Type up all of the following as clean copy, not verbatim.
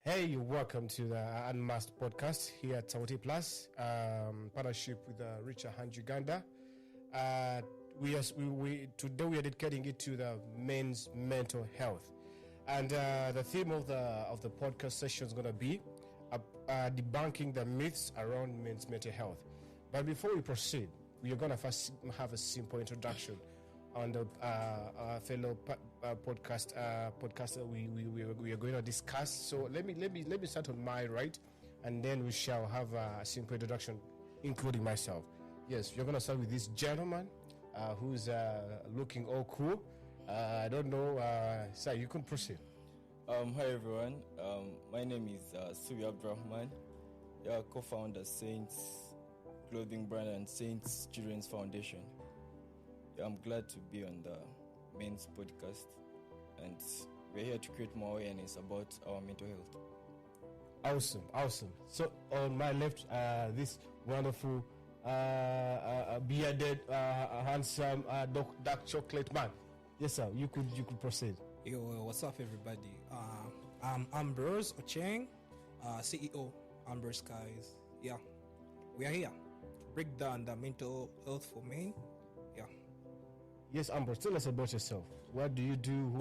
Hey, welcome to the Unmasked podcast here at Sauti Plus, partnership with Richer Hand Uganda. Today we are dedicating it to the men's mental health, and the theme of the podcast session is going to be debunking the myths around men's mental health. But before we proceed, we are going to first have a simple introduction on the fellow podcaster we are going to discuss. So let me start on my right, and then we shall have a simple introduction, including myself. Yes, you're going to start with this gentleman who's looking all cool. I don't know, sir, you can proceed. Hi everyone. My name is Subi Abdurrahman. Co-founder Saints Clothing Brand and Saints Children's Foundation. I'm glad to be on the men's podcast, and we're here to create more awareness about our mental health. Awesome. So on my left, this wonderful bearded, handsome, dark chocolate man. Yes, sir. You could proceed. Yo, what's up, everybody? I'm Ambrose Ocheng, CEO Amber Skies. Yeah, we are here to break down the mental health for men. Yeah. Yes, Ambrose, tell us about yourself. What do you do?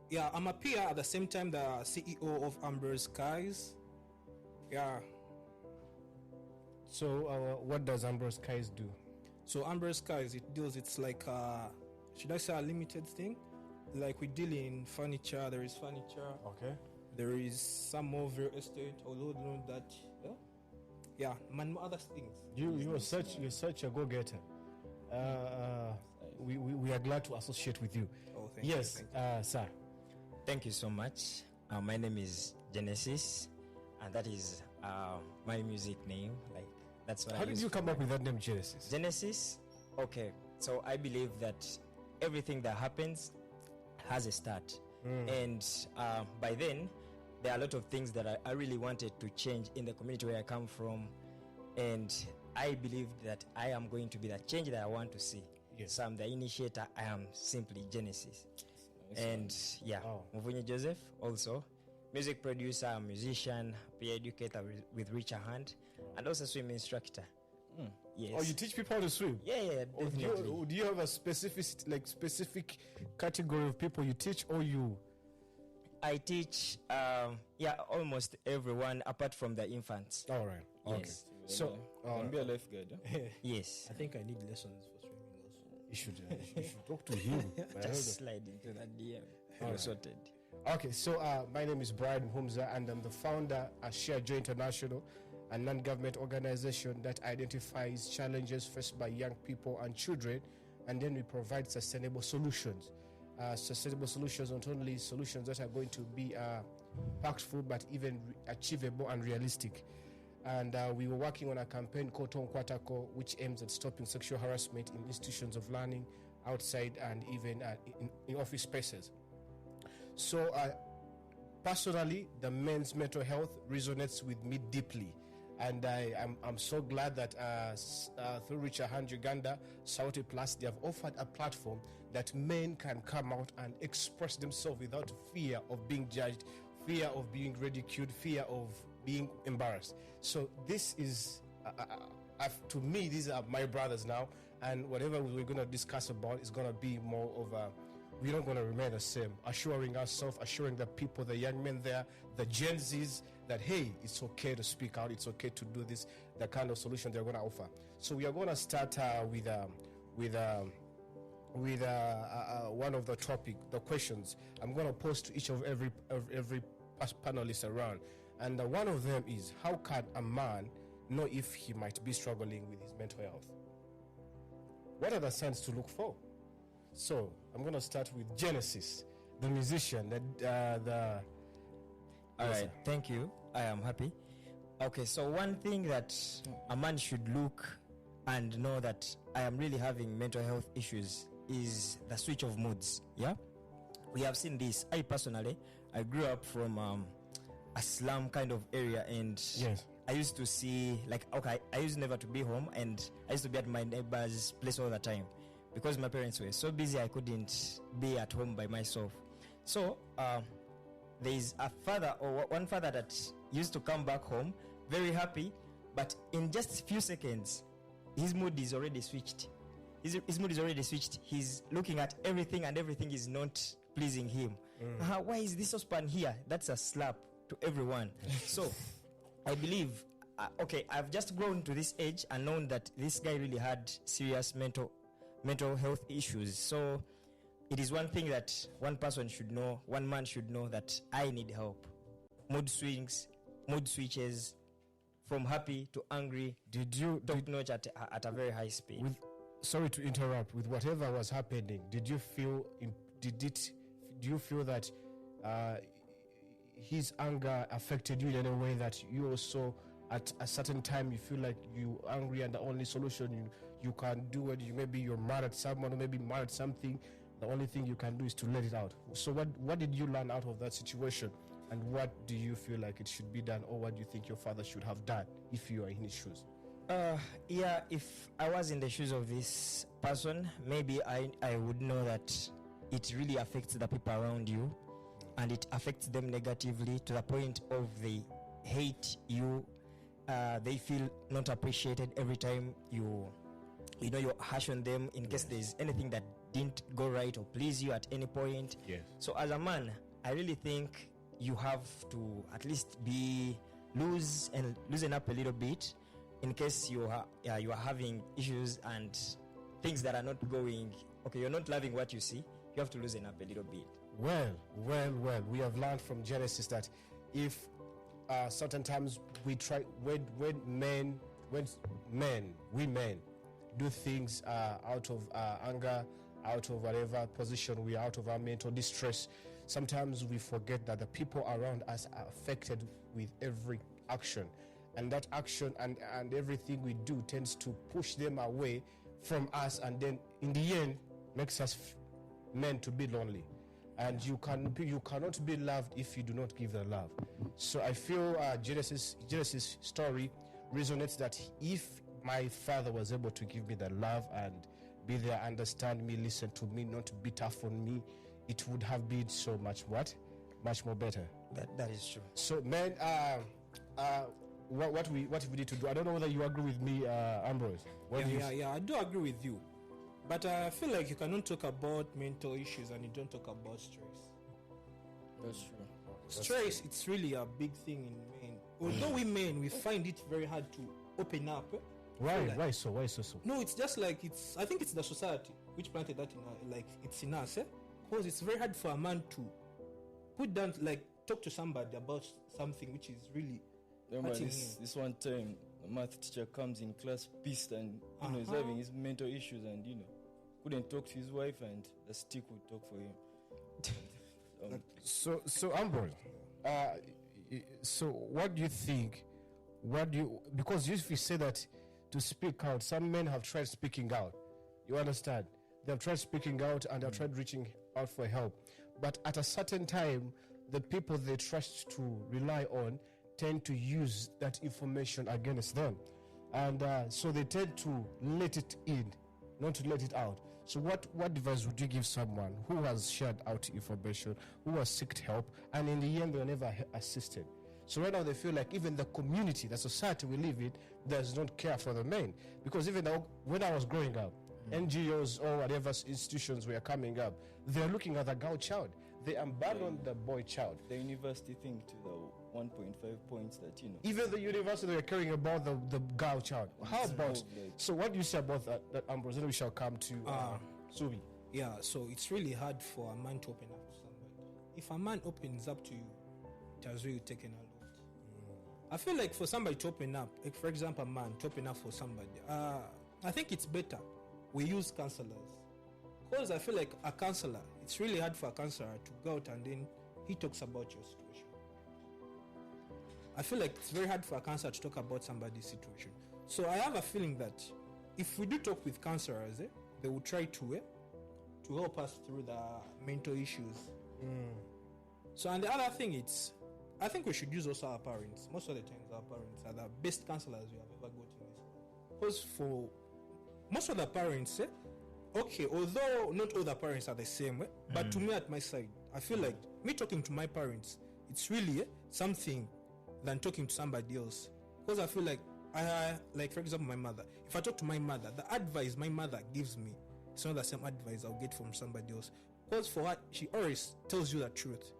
Yeah. I'm a peer at the same time, the CEO of Amber Skies. Yeah. So, what does Amber Skies do? So Amber Skies, it's like should I say a limited thing? Like we deal in furniture. There is furniture. Okay. There is some more real estate, although that. Yeah, man, other things. You're such a go-getter. We are glad to associate with you. Oh, thank yes, you. Sir. Thank you so much. My name is Genesis, and that is my music name. Like that's what. How did you come up with that name, Genesis? Genesis. Okay, so I believe that everything that happens has a start, and by then there are a lot of things that I really wanted to change in the community where I come from, and I believe that I am going to be the change that I want to see. Yes. So I'm the initiator. I am simply Genesis. Nice. And Muvunyi Joseph, also music producer, musician, peer educator with Richer Hand, and also swim instructor. Yes. Oh, you teach people how to swim? Yeah, definitely. Do you have a specific category of people you teach, or you? I teach, almost everyone apart from the infants. All right. Yes. Okay. So, can be a lifeguard. Huh? Yes. I think I need lessons for swimming also. You should talk to him. Just slide into that DM. You're sorted. Okay, so my name is Brian Humza, and I'm the founder of Share Joy International, a non-government organization that identifies challenges faced by young people and children, and then we provide sustainable solutions. Sustainable solutions, not only solutions that are going to be impactful, but even achievable and realistic. And we were working on a campaign called Tonkwatako, which aims at stopping sexual harassment in institutions of learning, outside, and even in office spaces. So, personally, the men's mental health resonates with me deeply. And I'm so glad that through Richer Hand Uganda, Sauti Plus, they have offered a platform that men can come out and express themselves without fear of being judged, fear of being ridiculed, fear of being embarrassed. So this is, to me, these are my brothers now. And whatever we're going to discuss about is going to be more of a, we're not going to remain the same. Assuring ourselves, assuring the people, the young men there, the Gen Zs, that hey, it's okay to speak out, it's okay to do this, the kind of solution they're going to offer. So we are going to start with one of the topic, the questions I'm going to pose to each of every panelist around, and one of them is, how can a man know if he might be struggling with his mental health? What are the signs to look for? So I'm going to start with Genesis, the musician. All right, thank you. I am happy. Okay, so one thing that a man should look and know that I am really having mental health issues is the switch of moods. Yeah, we have seen this. I personally, I grew up from a slum kind of area, and yes, I used to see, I used never to be home, and I used to be at my neighbor's place all the time. Because my parents were so busy, I couldn't be at home by myself. So there is a father or one father that used to come back home very happy, but in just a few seconds, his mood is already switched. His mood is already switched. He's looking at everything and everything is not pleasing him. Why is this husband here? That's a slap to everyone. So I believe, I've just grown to this age and known that this guy really had serious mental health issues. So it is one thing that one person should know, one man should know, that I need help. Mood swings, mood switches, from happy to angry, top notch at a very high speed. Sorry to interrupt. With whatever was happening, did you feel that his anger affected you in any way, that you also at a certain time you feel like you angry and the only solution you can do it, maybe you're mad at someone or maybe mad at something, the only thing you can do is to let it out? So what did you learn out of that situation, and what do you feel like it should be done, or what do you think your father should have done if you are in his shoes? If I was in the shoes of this person, maybe I would know that it really affects the people around you, and it affects them negatively to the point of they hate you. They feel not appreciated every time you harsh on them, in case there's anything that didn't go right or please you at any point. Yes. So as a man, I really think you have to at least loosen up a little bit, in case you are having issues and things that are not going okay. You're not loving what you see. You have to loosen up a little bit. Well, we have learned from Genesis that if certain times we try, when we men do things out of anger, out of whatever position we are, out of our mental distress, sometimes we forget that the people around us are affected with every action, and that action and everything we do tends to push them away from us, and then in the end makes us men to be lonely. And you cannot be loved if you do not give the love. So I feel Genesis story resonates, that if my father was able to give me the love and be there, understand me, listen to me, not be tough on me, it would have been so much more better. That is true. So men, what we need to do, I don't know whether you agree with me, Ambrose. I do agree with you. But I feel like you cannot talk about mental issues and you don't talk about stress. That's true. Stress, it's really a big thing in men. Although we men, we find it very hard to open up. Why so? No, it's just like I think it's the society which planted that it's in us. Because it's very hard for a man to put down, talk to somebody about something which is really Remember this one time, a math teacher comes in class pissed and he's having his mental issues and couldn't talk to his wife, and the stick would talk for him. So Ambrose, so what do you think? Because if you say that to speak out, some men have tried speaking out. You understand? They have tried speaking out and they have tried reaching out for help. But at a certain time, the people they trust to rely on tend to use that information against them. And so they tend to let it in, not to let it out. So what advice would you give someone who has shared out information, who has sought help, and in the end they were never assisted? So right now they feel like even the community, the society we live in, does not care for the men. Because even when I was growing up, NGOs or whatever institutions were coming up, they're looking at the girl child. They abandoned the boy child. The university thing to the 1.5 points that Even the university, they were caring about the girl child. How about? So what do you say about that, Ambrose? Then we shall come to Subi. Yeah, so it's really hard for a man to open up to somebody. If a man opens up to you, it has really taken a lot. I feel like for somebody to open up, like for example, a man to open up for somebody, I think it's better we use counselors. Because I feel like a counselor, it's really hard for a counselor to go out and then he talks about your situation. I feel like it's very hard for a counselor to talk about somebody's situation. So I have a feeling that if we do talk with counselors, they will try to help us through the mental issues. So, and the other thing I think we should use also our parents. Most of the times our parents are the best counselors we have ever got in this world. Because for most of the parents, okay, although not all the parents are the same, but to me at my side, I feel like me talking to my parents, it's really something than talking to somebody else. Because I feel like like for example, my mother. If I talk to my mother, the advice my mother gives me, it's not the same advice I'll get from somebody else. Because for her, she always tells you the truth.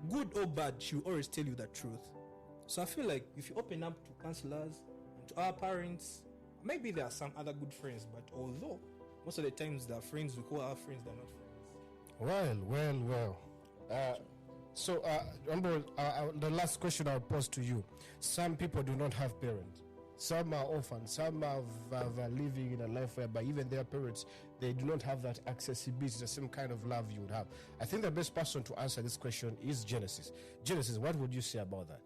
Good or bad, she will always tell you the truth. So I feel like if you open up to counselors and to our parents, maybe there are some other good friends, but although most of the times the friends we call our friends, they're not friends. Well. So, Amber, the last question I'll pose to you. Some people do not have parents. Some are orphans. Some are living in a life whereby even their parents, they do not have that accessibility, the same kind of love you would have. I think the best person to answer this question is Genesis. Genesis, what would you say about that?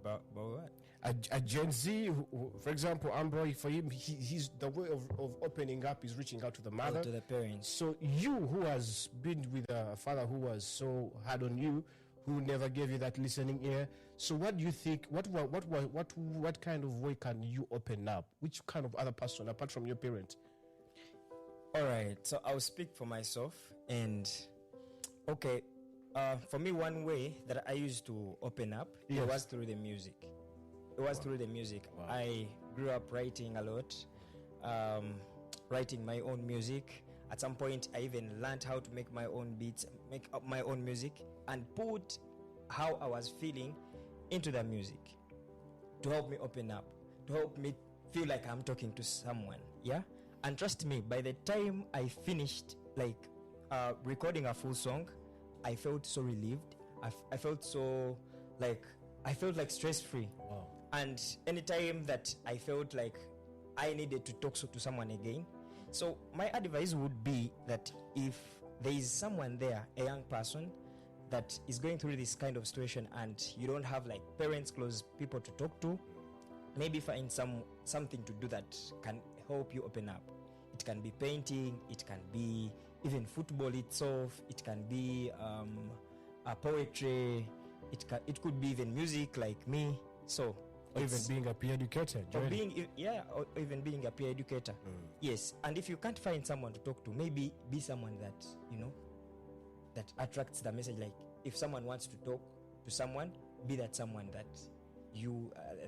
About what? A Gen Z, who, for example, Amber, for him, he's the way of opening up is reaching out to the mother, to the parents. So you, who has been with a father who was so hard on you, who never gave you that listening ear, so what do you think? What kind of way can you open up? Which kind of other person apart from your parents? All right, so I'll speak for myself, and okay, for me, one way that I used to open up, Yes. it was through the music. It was through the music. Wow. I grew up writing a lot, writing my own music. At some point, I even learned how to make my own beats, make up my own music, and put how I was feeling into the music to help me open up, to help me feel like I'm talking to someone. Yeah, and trust me, by the time I finished recording a full song, I felt so relieved. I felt so like stress free. Wow. And anytime that I felt like I needed to talk to someone again, so my advice would be that if there is someone there, a young person that is going through this kind of situation, and you don't have like parents, close people to talk to, maybe find something to do that can help you open up. It can be painting, it can be even football itself, it can be a poetry, it could be even music like me. So Or even being a peer educator. or even being a peer educator. Yes, and if you can't find someone to talk to, maybe be someone that that attracts the message. Like if someone wants to talk to someone, be that someone that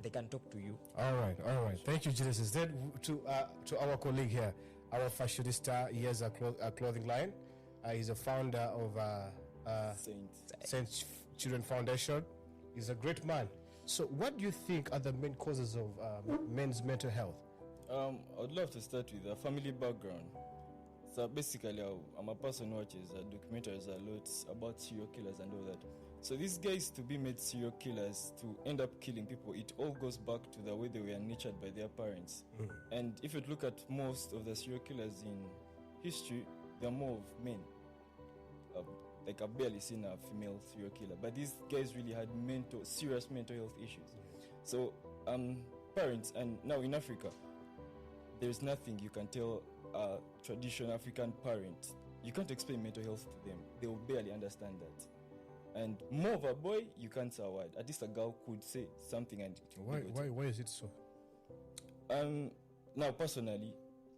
they can talk to you. All right. Thank you, Genesis. Then to our colleague here, our fashionista. He has a clothing line. He's a founder of Saint Children Foundation. He's a great man. So, what do you think are the main causes of men's mental health? I'd love to start with a family background. So basically, I'm a person who watches documentaries a lot about serial killers and all that. So these guys, to be made serial killers, to end up killing people, it all goes back to the way they were nurtured by their parents. And if you look at most of the serial killers in history, they're more of men. Like I've barely seen a female serial killer, but these guys really had serious mental health issues. So parents, and now in Africa, there's nothing you can tell a traditional African parent. You can't explain mental health to them. They will barely understand that. And more of a boy, you can't say a word. At least a girl could say something. And Why is it so? Now personally,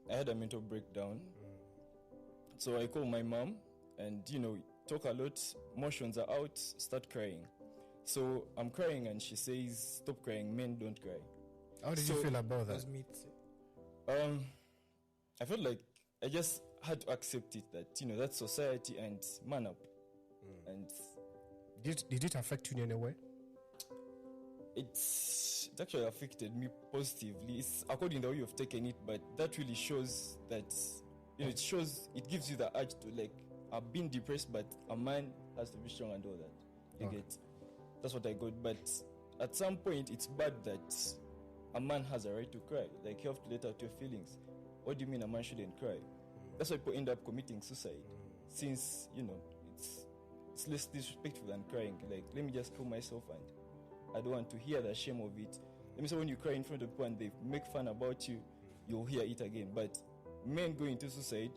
I had a mental breakdown. So I called my mom, and talk a lot, emotions are out, start crying. So I'm crying and she says, stop crying, men don't cry. How did you feel about that? I felt like I just had to accept it, that that's society, and man up. And did it affect you in any way? It actually affected me positively. It's according to how you've taken it, but that really shows that it gives you the urge to, like, I've been depressed, but a man has to be strong and all that. You get? That's what I got. But at some point, it's bad that a man has a right to cry. Like, you have to let out your feelings. What do you mean a man shouldn't cry? That's why people end up committing suicide. Since, it's less disrespectful than crying. Like, let me just kill myself, and I don't want to hear the shame of it. Let me say, when you cry in front of people and they make fun about you, you'll hear it again. But men go into suicide,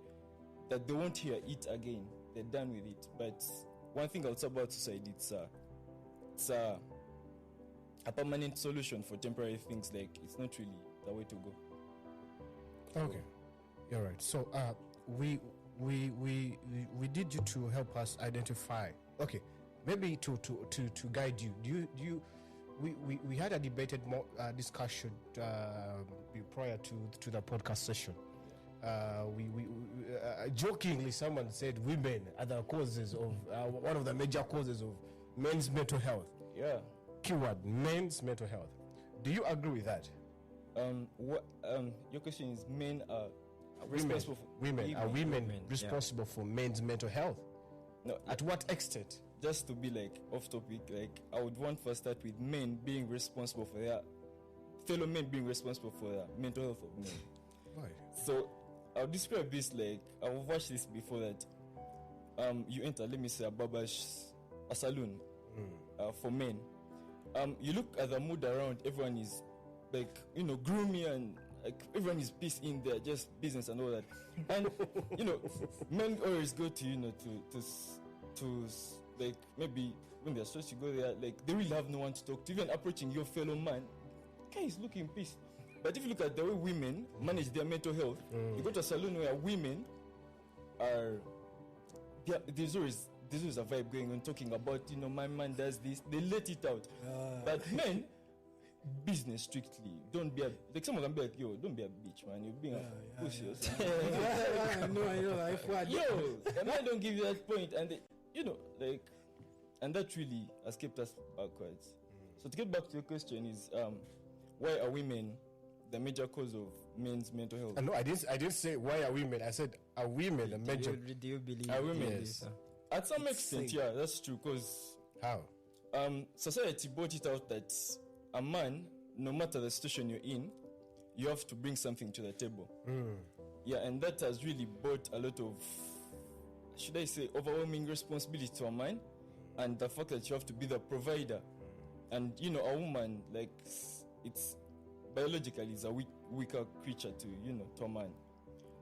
that they won't hear it again. They're done with it. But one thing I'll say about suicide, it's a permanent solution for temporary things. Like, it's not really the way to go. Okay, you're right. So we did you to help us identify. Okay, maybe to guide you. Do you we had a debated discussion prior to the podcast session. We jokingly someone said women are the causes of one of the major causes of men's mental health. Yeah. Keyword: men's mental health. Do you agree with that? Your question is men are Women responsible for women responsible for men's mental health? No, At what extent? just to be like off topic, like I would want to start with men being responsible for their fellow men being responsible for their mental health of men. Why? So I'll describe this like I've watched this before that you enter, let me say, a saloon for men. You look at the mood around, everyone is like, gloomy and like everyone is pissed in there, just business and all that. And men always go to to like maybe when they're stressed, you go there, like they really have no one to talk to. Even approaching your fellow man, guy is looking pissed. But if you look at the way women manage their mental health, you go to a salon where women are there's always a vibe going on, talking about my man does this, they let it out. But men, business strictly. Don't be like someone can be like, yo, don't be a bitch, man. You're being a pussy or something. Yo, the man don't give you that point, and they, and that really has kept us backwards. So to get back to your question is, why are women the major cause of men's mental health? No, I didn't say why are women. I said are women the major. Do you believe Are women? Yes. At some extent, yeah, that's true. Because How? Society brought it out that a man, no matter the situation you're in, you have to bring something to the table. Yeah, and that has really brought a lot of, should I say, overwhelming responsibility to a man, and the fact that you have to be the provider. And a woman, like, it's biologically is a weaker creature to a man.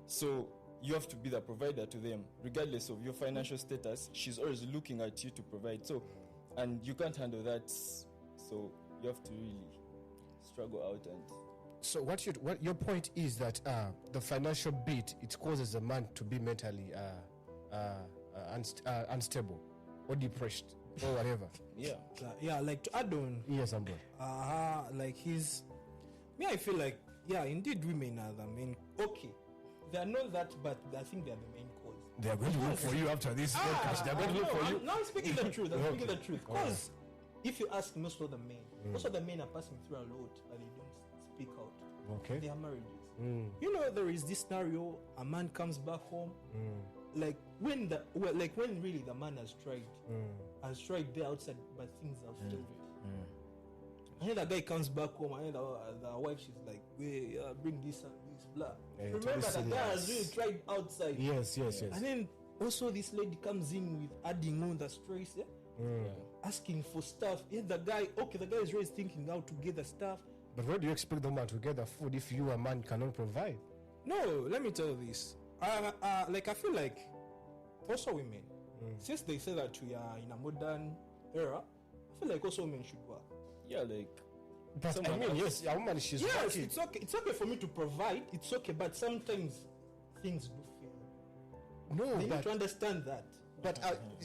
So you have to be the provider to them, regardless of your financial status. She's always looking at you to provide. So, and you can't handle that. So you have to really struggle out. And So what your point is that the financial bit, it causes a man to be mentally unstable or depressed or whatever. yeah. Like to add on, Yes, I'm good. like I feel like, indeed women are the main. Okay, they are not that, but I think they are the main cause. They are going to look for you after this podcast. They are going to look for you. Now I'm speaking the truth. I'm Okay. speaking the truth. Because if you ask most of the men, most of the men are passing through a lot, but they don't speak out. Okay. Their marriages. There is this scenario: a man comes back home, like when really the man has tried there outside, but things have failed. And then the guy comes back home, and then the wife, she's like, bring this and this, blah. Yeah, Remember, totally the guy has serious. really tried outside. Yes. And then also this lady comes in with adding on the stress, asking for stuff. The guy is really thinking how to get the stuff. But where do you expect the man to get the food if you, a man, cannot provide? No, let me tell you this. Like I feel like also women, since they say that we are in a modern era, I feel like also women should work. Yeah, like. But I mean, yes, a woman, she's Yes, working. it's okay. It's okay for me to provide. It's okay, but sometimes things do fail. No, They need but to understand that. But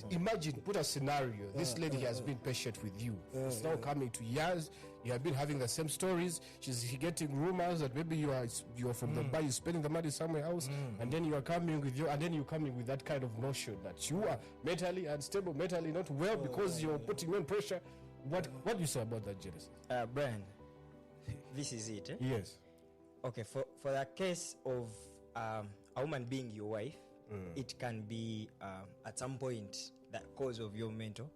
imagine, put a scenario. This lady has been patient with you. It's now coming to years. You have been having the same stories. She's getting rumors that maybe you are from Dubai, you're spending the money somewhere else, and then you are coming with that kind of notion that you are mentally unstable, mentally not well because you're putting on pressure. What do you say about that, Genesis? Brian, this is it. Yes. Okay, for the case of a woman being your wife, it can be at some point that cause of your mental.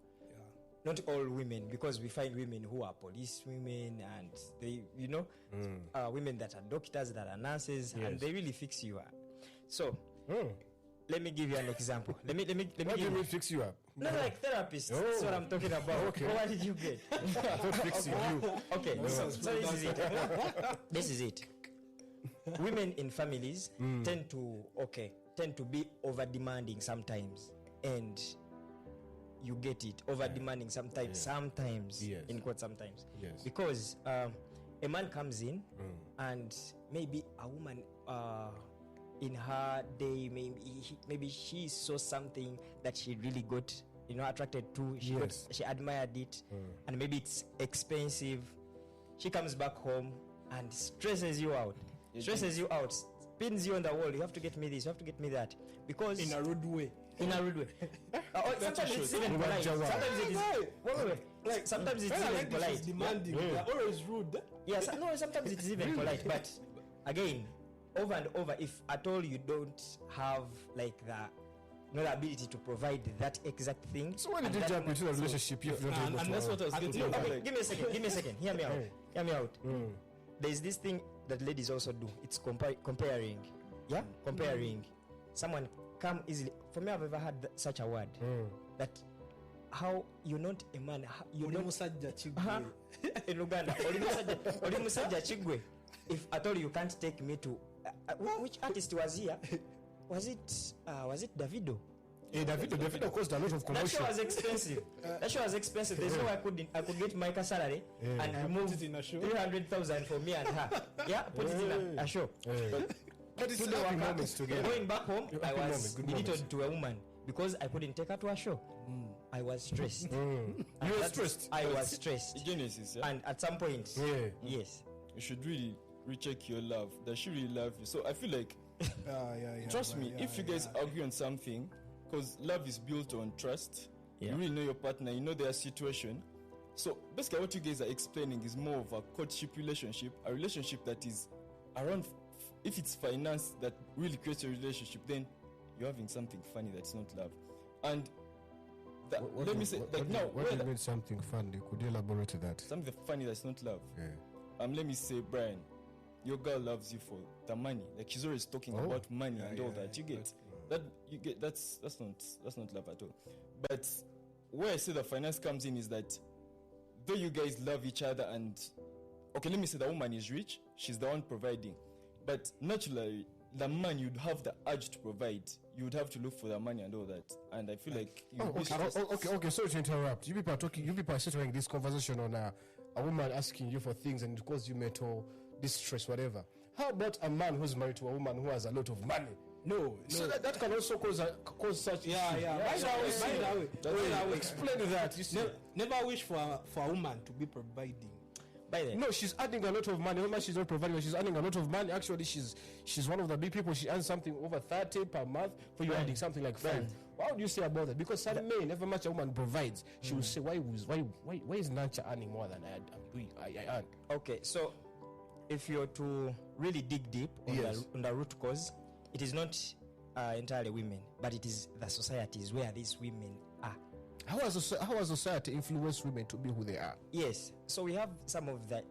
Not all women, because we find women who are police women and they, women that are doctors, that are nurses, and they really fix you up. So, let me give you an example. Let me What do you give mean fix you up? no, like therapists. That's what I'm talking about. Okay. What did you get? I thought fixing you. Okay, so this is it. This is it. Women in families tend to be over demanding sometimes, and you get it, over demanding sometimes, Yes. in quote sometimes, Yes. because a man comes in and maybe a woman in her day, maybe she saw something that she really got, attracted to. She admired it, and maybe it's expensive. She comes back home and stresses you out, spins you on the wall. You have to get me this, you have to get me that, because In a rude way. Sometimes it's even polite. Sometimes it is. Wait. Sometimes it's even polite. Demanding. They're always rude. Yes, no. Sometimes it is even polite, but again, over and over, if at all you don't have like the ability to provide that exact thing. So when did you jump into a relationship if you're not able to? And that's what I was getting at. Okay, give me a second. Hear me out. There's this thing that ladies also do. It's comparing. Yeah, comparing. Someone come easily. For me, I've ever had such a word that how you're not a man. You don't in Uganda. Olimusajja chigwe. If at all you can't take me to which artist was here? Was it Davido? Davido caused a lot of commotion. That show was expensive. There's no way I could get Micah salary and remove 300,000 for me and her. Yeah, put it in a show. But it's happy moments together. Going back home, I was belittled to a woman because I couldn't take her to a show. I was stressed. You were stressed? I was stressed. Genesis, yeah? And at some point, yes. You should really recheck your love. Does she really love you? So I feel like, trust me, if you guys agree on something, because love is built on trust, you really know your partner, you know their situation. So basically what you guys are explaining is more of a courtship relationship, a relationship that is around, if it's finance that really creates a relationship, then you're having something funny that's not love. And let me say, like now, what do you mean something funny? Could you elaborate to that? Something funny that's not love. Yeah. Let me say, Brian, your girl loves you for the money. Like she's always talking about money and all that. You get that. You get that's not love at all. But where I say the finance comes in is that though you guys love each other and okay, let me say the woman is rich, she's the one providing. But naturally, the man, you'd have the urge to provide. You would have to look for the money and all that. And I feel like okay. Sorry to interrupt. You people are centering this conversation on a woman asking you for things and it causes you mental distress, whatever. How about a man who's married to a woman who has a lot of money? No. So that can also cause such. Explain that. You see, never wish for a woman to be providing. No, she's earning a lot of money. Remember, she's not providing, but she's earning a lot of money. Actually, she's one of the big people. She earns something over 30 per month. For you earning something like 5. What would you say about that? Because some men, never much a woman provides, she will say, why is Nancha earning more than I earn? Okay, so if you're to really dig deep on the root cause, it is not entirely women, but it is the societies where these women are. How has society influenced women to be who they are? Yes. So we have some of the,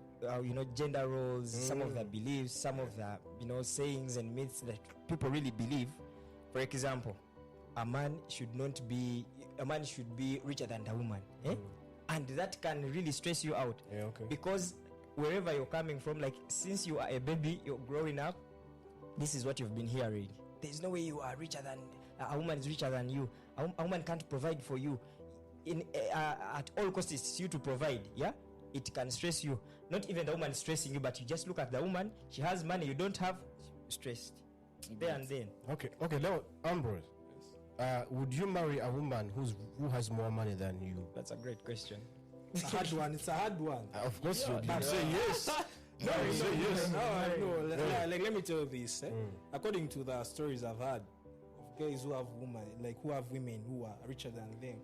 gender roles, some of the beliefs, some of the, sayings and myths that people really believe. For example, a man should be richer than the woman. And that can really stress you out. Because wherever you're coming from, like since you are a baby, you're growing up, this is what you've been hearing. There's no way you are richer than, a woman is richer than you. A woman can't provide for you. At all costs, it's you to provide. It can stress you. Not even the woman stressing you, but you just look at the woman. She has money, you don't have. Stressed there and then. Okay. Now, Ambrose, would you marry a woman who has more money than you? That's a great question. It's a hard one. Of course, you would say yes. No. Let me tell you this. According to the stories I've had, guys who have women who are richer than them,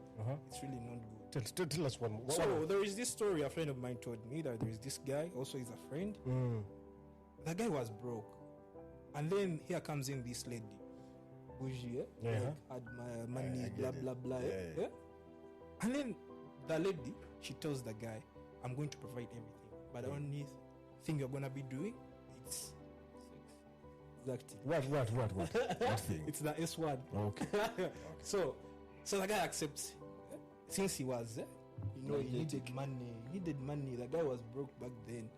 it's really not good. Tell us one more. So there is this story a friend of mine told me that there is this guy, also he's a friend. The guy was broke, and then here comes in this lady, bougie, had my money, blah blah blah. And then the lady, she tells the guy, "I'm going to provide everything, but the only thing you're gonna be doing, it's." Exactly. What thing? It's the S word. Okay. So the guy accepts. Since he was, he needed money. The guy was broke back then.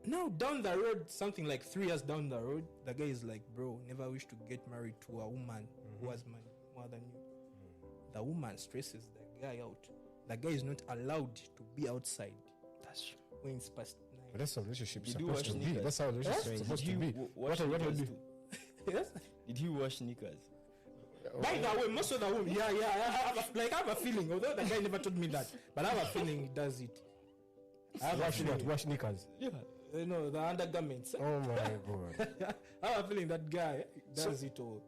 Now down the road, something like 3 years down the road, the guy is like, bro, never wish to get married to a woman who has money more than you. The woman stresses the guy out. The guy is not allowed to be outside. That's true. When it's past. But that's how a relationship is supposed to be. That's how a relationship is supposed to be. What do you do? Yes. Did he wash knickers? By the way, most of the women, I have a feeling, although the guy never told me that, but I have a feeling he does it. I have a feeling. Wash knickers. Yeah, the undergarments. Oh my god. I have a feeling that guy does it all.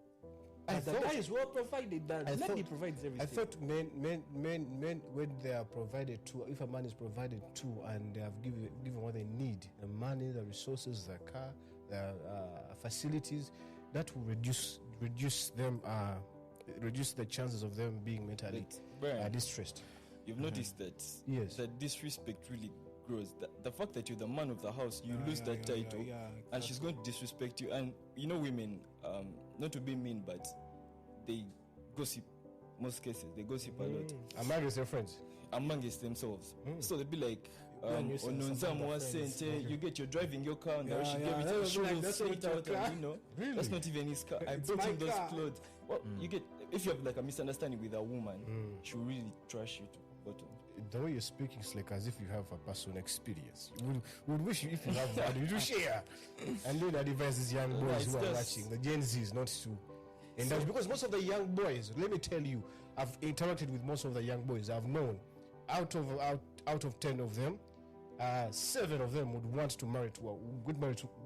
The guy is well provided. He provides everything. I thought men, when they are provided to, if a man is provided to and they have given what they need, the money, the resources, the car, the facilities, that will reduce the chances of them being mentally distressed. You've noticed that that disrespect really grows. The fact that you're the man of the house, you lose that title, exactly. And she's going to disrespect you. And you know, women, not to be mean, but they gossip. Most cases, they gossip a lot. Amongst their friends, amongst themselves. So they'll be like, you get your driving your car and she gave it to you. Really? That's not even his car. I bought him those clothes. Well, you get, if you have like a misunderstanding with a woman, she'll really trash you to bottom. The way you're speaking is like as if you have a personal experience. Would wish you, if you have value, to share. And then advise these young boys who are watching, the Gen Zs, not to. And that's because most of the young boys, let me tell you, I've interacted with most of the young boys. I've known out of 10 of them, 7 of them would want to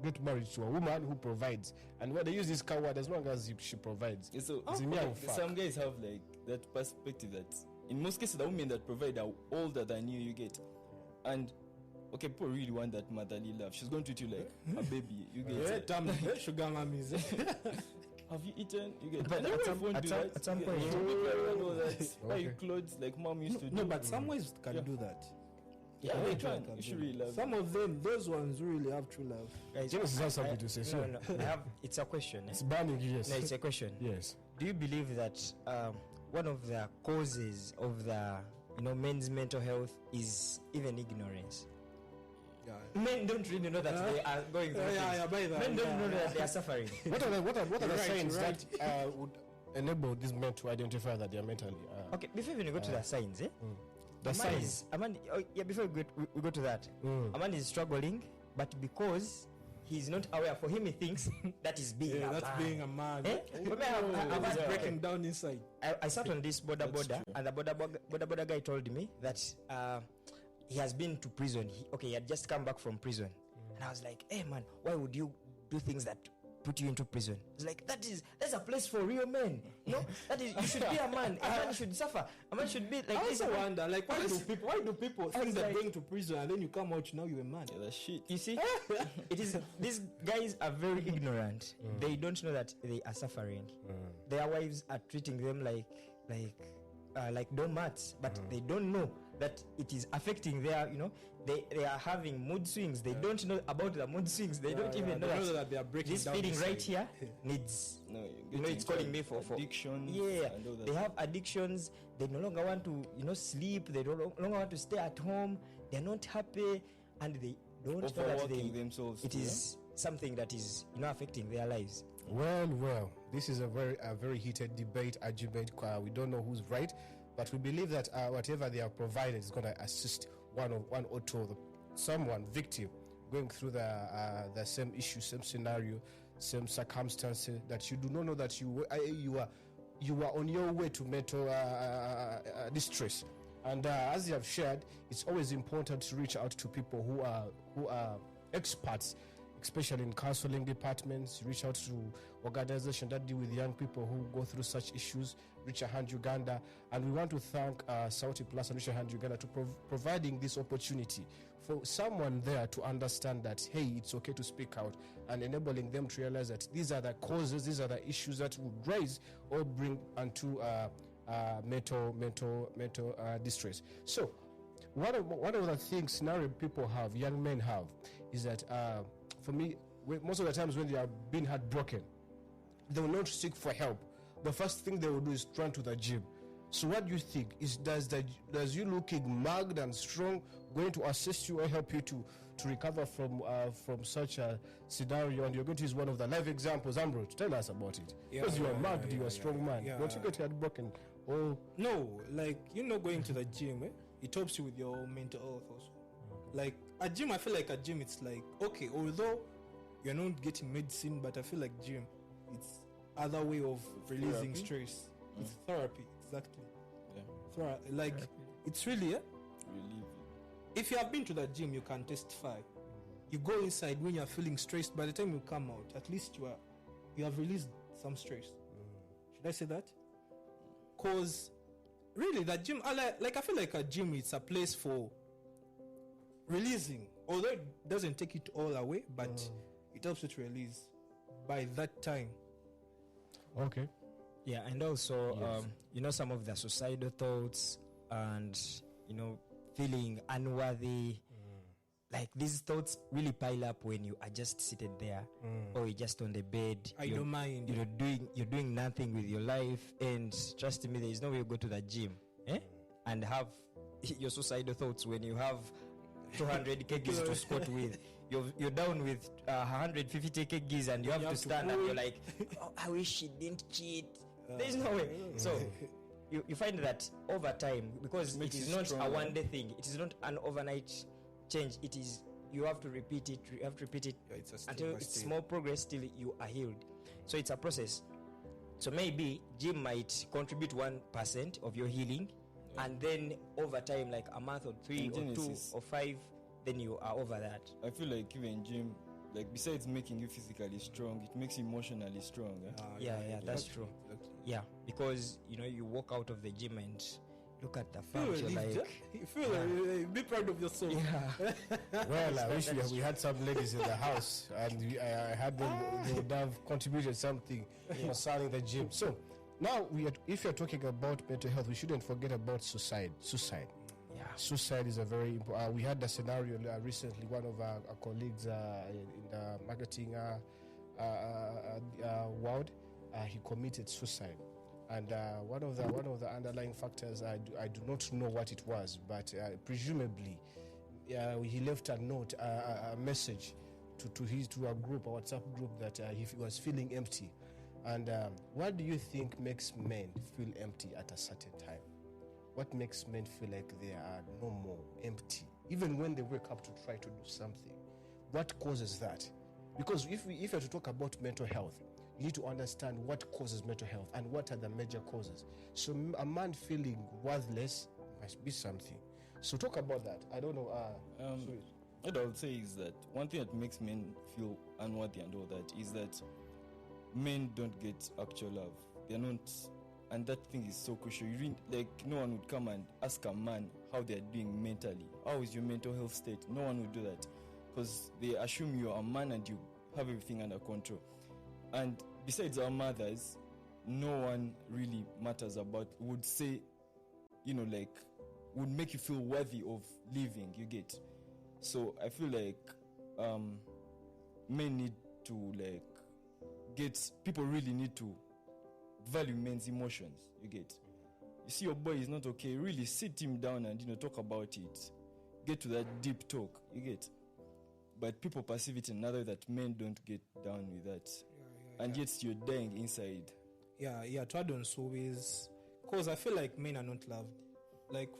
get married to a woman who provides. And when they use this coward, as long as she provides. Yeah, so some guys have like that perspective that in most cases the women that provide are older than you get. And okay, people really want that motherly love. She's going to treat you like a baby. You get sugar mummies. Have you eaten? You get. But at some point, buy you clothes like mom used to do. No, but some ways can do that. Yeah, they can. You should really love some of them. Those ones really have true love. Guys, James has something to say. No. It's a question. It's burning. Yes. No, it's a question. Yes. Do you believe that one of the causes of the men's mental health is even ignorance? Yeah. Men don't really know that they are going through things. Men don't know that they are suffering. What are the signs that would enable these men to identify that they are mentally? Okay, before we go to the signs, the signs. Before we go to that, a man is struggling, but because he's not aware, for him he thinks that is being a man. Being a man. I was breaking down inside. I sat on this border, and the border guy told me that he has been to prison. He had just come back from prison. And I was like, hey man, why would you do things that put you into prison? It's like, that's a place for real men. That is, you should be a man. A man should suffer. A man should be like I also wonder, like, why do people think that going to prison and then you come out, now you're a man? Yeah, that's shit. You see, these guys are very ignorant. They don't know that they are suffering. Their wives are treating them like doormats, but they don't know that it is affecting their, they are having mood swings. They don't know about the mood swings. They don't even know that they are breaking this down feeling right here needs, it's calling me for addictions. Yeah, they have addictions. They no longer want to, sleep. They no longer want to stay at home. They're not happy, and they don't know that themselves. It is something that is, affecting their lives. Well, this is a very heated debate, argument. We don't know who's right, but we believe that whatever they are provided is going to assist one or two, someone victim going through the same issue, same scenario, same circumstances, that you do not know that you are on your way to mental distress. And as you have shared, it's always important to reach out to people who are experts, especially in counseling departments. Reach out to organizations that deal with young people who go through such issues. Reach a Hand Uganda, and we want to thank Sauti Plus and Reach a Hand Uganda to providing this opportunity for someone there to understand that, hey, it's okay to speak out, and enabling them to realize that these are the causes, these are the issues that would raise or bring onto mental distress. So one of the things scenario people have, young men have, is that for me, most of the times when they are being heartbroken, they will not seek for help. The first thing they will do is run to the gym. So what do you think? Does you looking mugged and strong going to assist you or help you to recover from such a scenario? And you're going to use one of the live examples. Ambrose, tell us about it. Because you are mugged, you are a strong man. Don't you get heartbroken? Oh no, like going to the gym, it helps you with your mental health also. Like a gym, I feel like a gym, it's like, okay, although you're not getting medicine, but I feel like gym, it's other way of releasing Therapy? stress. It's therapy, exactly. Yeah. Like it's really Relieving. if you have been to the gym, you can testify. You go inside when you are feeling stressed. By the time you come out, at least you have released some stress. Should I say that? Cause really, the gym, I feel like a gym, it's a place for releasing. Although it doesn't take it all away, but it helps you to release by that time. Okay. Yeah, and also, Yes. some of the suicidal thoughts and, feeling unworthy. Like these thoughts really pile up when you are just seated there or you're just on the bed. I don't mind. You're doing nothing with your life, and trust me, there is no way you go to the gym and have your suicidal thoughts when you have 200 kgs to squat with. You're down with 150 kgs and you have to stand and you're like, oh, I wish she didn't cheat. There's no way. So you find that over time, because it is not a one day thing, it is not an overnight change. It is, you have to repeat it. You have to repeat it until it's small progress till you are healed. So it's a process. So maybe gym might contribute 1% of your healing, and then over time, like a month or 3 or 2 or 5, then you are over that. I feel like even gym, like besides making you physically strong, it makes you emotionally strong. Yeah, that's true. Yeah, because you walk out of the gym and look at the fam, you're like, you feel be proud of yourself. yeah. Well, I wish we had some ladies in the house and I had them, they would have contributed something concerning the gym. So now, if you're talking about mental health, we shouldn't forget about suicide. Yeah. Suicide is a very important. We had a scenario recently. One of our colleagues in the marketing world, he committed suicide. And one of the underlying factors, I do not know what it was, but presumably he left a note, a message to a group, a WhatsApp group, that he was feeling empty. And what do you think makes men feel empty at a certain time? What makes men feel like they are no more empty, even when they wake up to try to do something? What causes that? Because if you're to talk about mental health, you need to understand what causes mental health and what are the major causes. So a man feeling worthless must be something. So talk about that. I don't know. What I would say is that one thing that makes men feel unworthy and all that is that men don't get actual love. They're not, and that thing is so crucial. No one would come and ask a man how they're doing mentally. How is your mental health state? No one would do that, because they assume you're a man and you have everything under control. And besides our mothers, no one really matters about, would say, would make you feel worthy of living, you get. So I feel like men need to people really need to value men's emotions, you get. You see your boy is not okay, really sit him down and talk about it. Get to that deep talk, you get. But people perceive it in another that men don't get down with that. And yet you're dying inside. Yeah, to add on always, because I feel like men are not loved. Like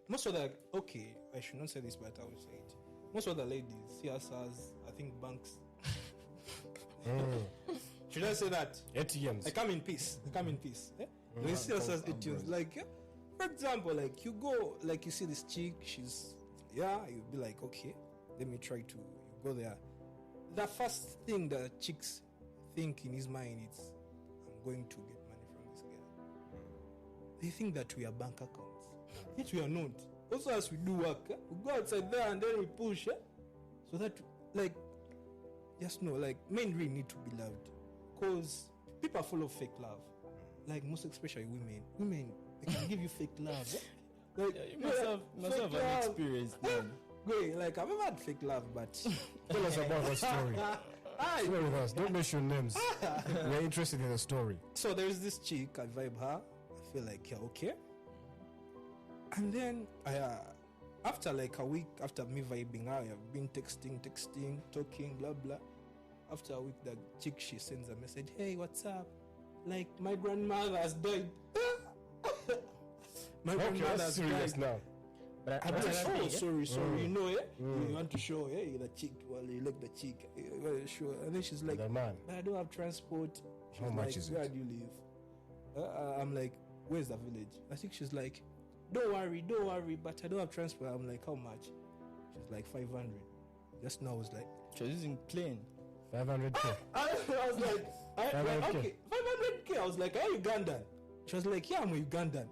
most of the, okay, I should not say this, but I will say it. Most of the ladies see us as, I think, banks. Should I say that? ATMs. I come in peace. They see us as ATMs. Like, for example, like you go, like you see this chick, you'll be like, okay, let me try to go there. The first thing the chicks think in his mind is, I'm going to get money from this guy. They think that we are bank accounts. Yet we are not. Also, as we do work, we go outside there and then we push. So that, just know, men really need to be loved. Because people are full of fake love. Like, most especially women. Women, they can give you fake love. You must have an experience, man. Great, I've never had fake love, but Tell us about that story. Share with us. Don't mention names. We're interested in the story. So there's this chick, I vibe her. I feel like, okay. And then after a week, after me vibing her, I've been texting, talking, blah blah. After a week, the chick, she sends a message, hey, what's up? My grandmother has died. My grandmother has died. Now. But I'm another like, thing, oh, sorry, you know, you want to show, the cheek, well, you look the cheek, sure. And then she's like, The man. but I don't have transport. She's How much like, is where it? do you live? I'm like, where's the village? I think she's like, don't worry, but I don't have transport. I'm like, how much? She's like 500. Just now I was like, She was using plane. 500K. I was like, 500K. okay, 500K. I was like, are you Ugandan? She was like, yeah, I'm Ugandan.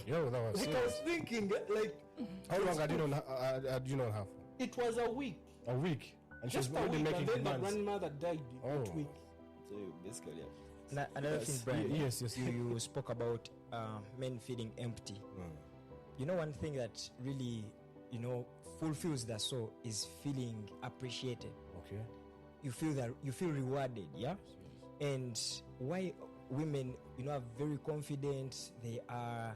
Yo, that was Like, I serious. was thinking, like, How long had you known her? it was a week. A week. And she was Just a already week, making and then the demands. grandmother died Oh. that week. So basically, Another thing, Brian. Yes. You spoke about men feeling empty. You know, one thing that really, fulfills the soul is feeling appreciated. Okay. You feel rewarded, yeah. And why women, are very confident, they are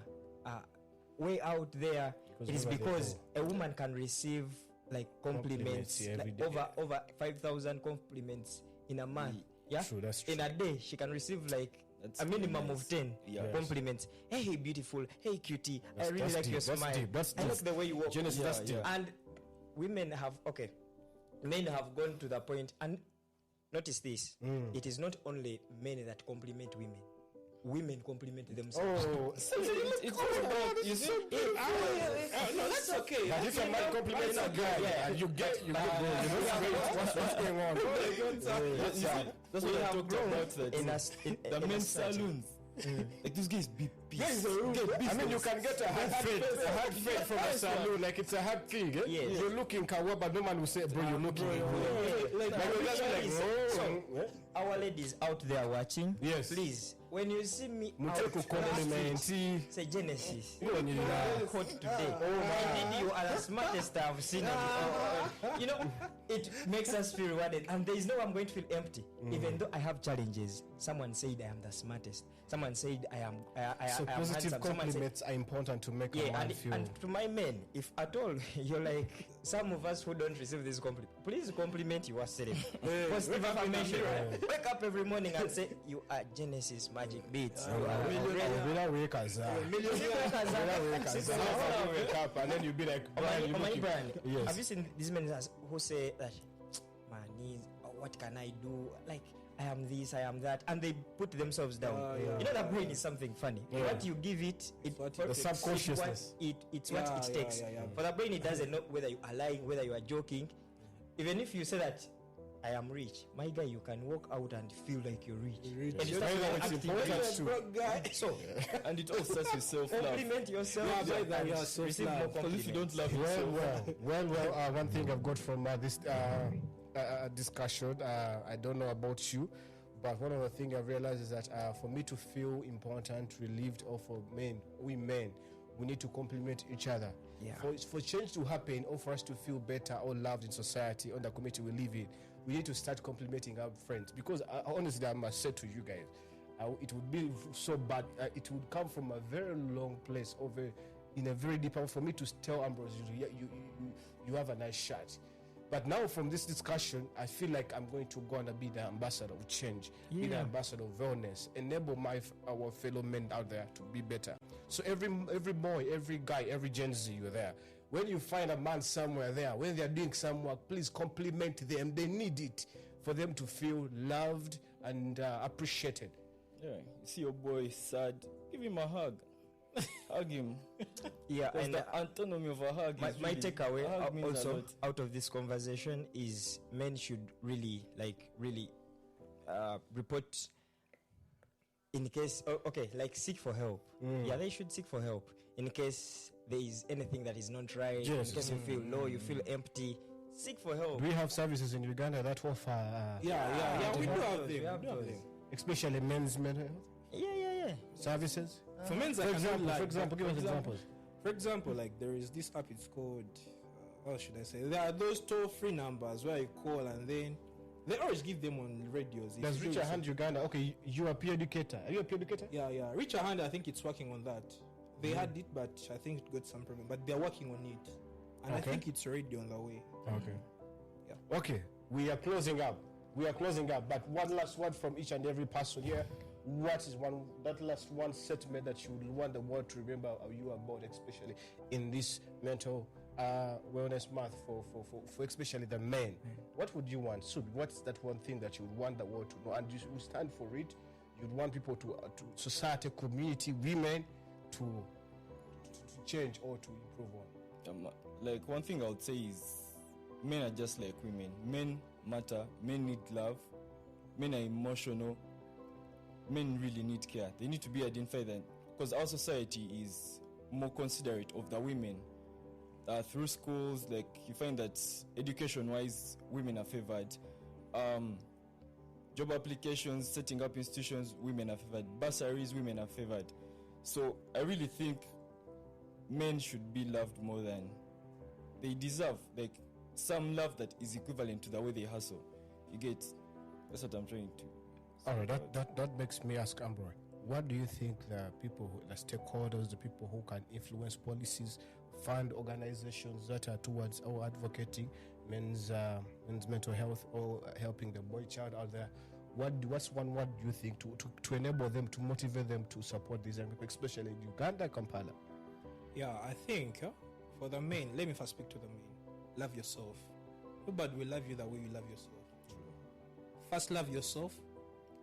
way out there. Because It is wherever they because a woman can receive like compliments, Compliments, yeah, every like day. over 5,000 compliments in a month. Yeah, True, that's true. in a day she can receive like That's a minimum nice. of 10 Yeah. compliments. Hey, beautiful. Hey, cutie. That's- I really that's like your deep, that's smile. deep, that's I like deep. the way you walk. Genesis, that's deep. And women have men have gone to the point, and notice this. It is not only men that compliment women. Women compliment themselves. Oh, it's all about, you see, No, that's okay. but if a man compliments a guy, and you get bro, what's going on? that's what We I have talked grown about. That in a the in a men's society. saloons. Like this guy is big piece. I mean, you can get a hard fade from a salon, like it's a hard thing. Eh? Yes. You're looking kawa, but no man will say, bro, you're looking. Like, Our ladies out there watching, Yes. please, when you see me out Muteko compliment. say Genesis, You know, you are hot today. Indeed, you are the smartest I've seen. It makes us feel rewarded, and there is no way I'm going to feel empty, even though I have challenges. Someone said I am the smartest. Someone said I am. So I am positive handsome. Someone said, compliments are important to make a yeah, man feel. and to my men, if at all you're like some of us who don't receive this compliment, please compliment yourself. Positive affirmation. Wake up every morning and say you are Genesis Magic Beats. You are Millionaire wakers, wake up and then you be like, Brian, you looking. Brian, Yes. have you seen these men who say that, man, what can I do? Like, I am this, I am that, and they put themselves down. Yeah. You know, the brain is something funny. Yeah. What you give it, The subconsciousness. it's what it takes. yeah. For the brain, it doesn't know whether you are lying, whether you are joking. Even if you say that I am rich, my guy, you can walk out and feel like you're rich. And you start It's acting important rich. too. So And it all starts with self-love. compliment yourself and receive more Because if you compliments. don't love yourself, Well, one thing I've got from this discussion, I don't know about you, but one of the things I've realized is that for me to feel important, relieved, or for we men, we need to compliment each other. Yeah. For change to happen, or for us to feel better or loved in society, or the community we live in, we need to start complimenting our friends. Because honestly, I must say to you guys, it would be so bad. It would come from a very long place, in a very deep level, for me to tell Ambrose, you have a nice shirt. But now from this discussion, I feel like I'm going to go and be the ambassador of change, be the ambassador of wellness, enable our fellow men out there to be better. So every boy, every guy, every Gen Z, you're there. When you find a man somewhere there, when they're doing some work, please compliment them. They need it for them to feel loved and appreciated. yeah, you see your boy sad, give him a hug. Hug him. Yeah, Because and the autonomy of a hug my is my really, takeaway a hug means a also lot. out of this conversation is men should really report in case seek for help. Yeah, they should seek for help in case there is anything that is not right. Yes. In case you feel low, you feel empty, seek for help. Do we have services in Uganda that offer, Yeah, we do have We them. have We do have those. them. especially men's mental health Yeah. services? For men's, For example, give us examples. For example, like there is this app. It's called. What should I say? There are those toll-free numbers where you call and then they always give them on radios. If Does you Reach do a Hand Uganda? Okay, you are a peer educator. Are you a peer educator? Yeah. Reach a Hand, I think it's working on that. They had it, but I think it got some problem. But they're working on it, and I Okay. think it's already on the way. Okay. Yeah. Okay, we are closing up. But one last word from each and every person here. what is that last one statement that you would want the world to remember you about, especially in this mental wellness month for especially the men? What would you want? So what's that one thing that you would want the world to know, and you stand for it? You'd want people to society, community, women to change or to improve on? Like, one thing I would say is men are just like women. Men matter. Men need love. Men are emotional. Men really need care. They need to be identified, because our society is more considerate of the women. Through schools, like, you find that education-wise, women are favored. Job applications, setting up institutions, women are favored. Bursaries, women are favored. So I really think men should be loved more than they deserve. Like, some love that is equivalent to the way they hustle. You get? That's what I'm trying to. All right, that makes me ask Amber, what do you think the people, the stakeholders, the people who can influence policies, fund organizations that are towards or advocating men's mental health or helping the boy child out there, what's one word do you think to enable them, to motivate them to support these young people, especially in Uganda, Kampala? Yeah, I think for the men, let me first speak to the men. Love yourself. Nobody will love you the way you love yourself. First love yourself,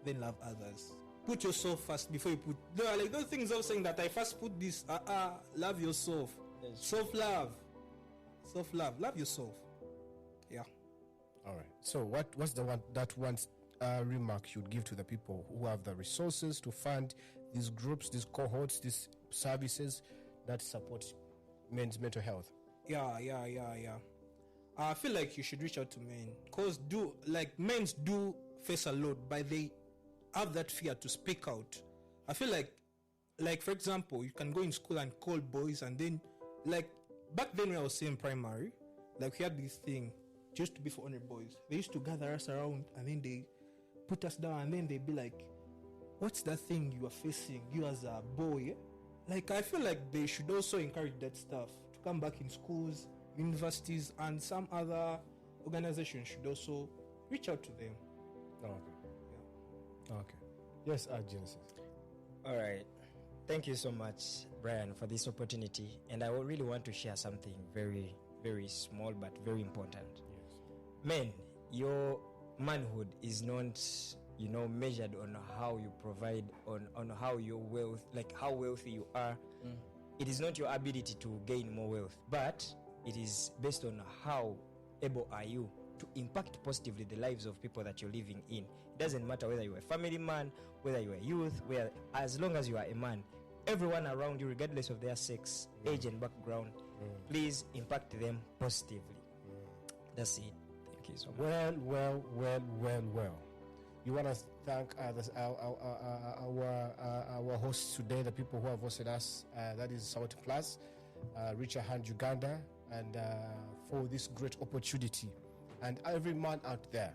then love others. Put yourself first before you put. There are like those things of saying that I first put this. Love yourself. Self-love. Self-love. Love yourself. Yeah. All right. So what's the one remark you'd give to the people who have the resources to fund these groups, these cohorts, these services that support men's mental health? Yeah. I feel like you should reach out to men, because men do face a lot, but they have that fear to speak out. I feel like for example, you can go in school and call boys, and then like back then when I was in primary, like we had this thing just to be for only boys. They used to gather us around, and then they put us down, and then they'd be like, "What's that thing you are facing? You as a boy?" Like, I feel like they should also encourage that stuff to come back in schools, universities, and some other organizations should also reach out to them. Oh, okay. Yeah. Okay. Yes, Genesis. All right. Thank you so much, Brian, for this opportunity. And I would really want to share something very, very small but very important. Yes. Men, your manhood is not, measured on how you provide, on how your wealth, like how wealthy you are. It is not your ability to gain more wealth, but it is based on how able are you to impact positively the lives of people that you're living in. It doesn't matter whether you're a family man, whether you're a youth, as long as you are a man, everyone around you, regardless of their sex, age, and background, please impact them positively. That's it. Thank you so much. Well. You want to thank our hosts today, the people who have hosted us. That is South Plus, Richard Hand Uganda, and for this great opportunity. And every man out there,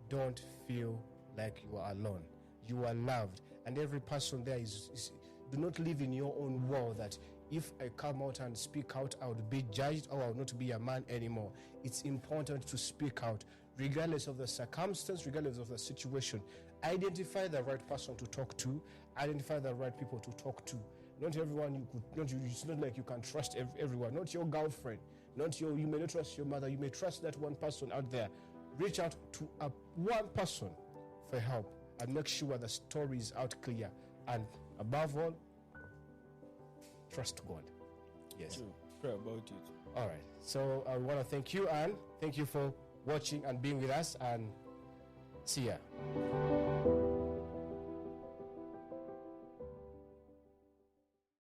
don't feel like you are alone. You are loved, and every person there is do not live in your own world that if I come out and speak out, I would be judged or I would not be a man anymore. It's important to speak out, regardless of the circumstance, regardless of the situation. Identify the right person to talk to, identify the right people to talk to. Not everyone it's not like you can trust everyone. Not your girlfriend, you may not trust your mother, you may trust that one person out there. Reach out to one person for help and make sure the story is out clear. And above all, trust God. Yes. True. Pray about it. All right. So I want to thank you, Anne. Thank you for watching and being with us, and see ya.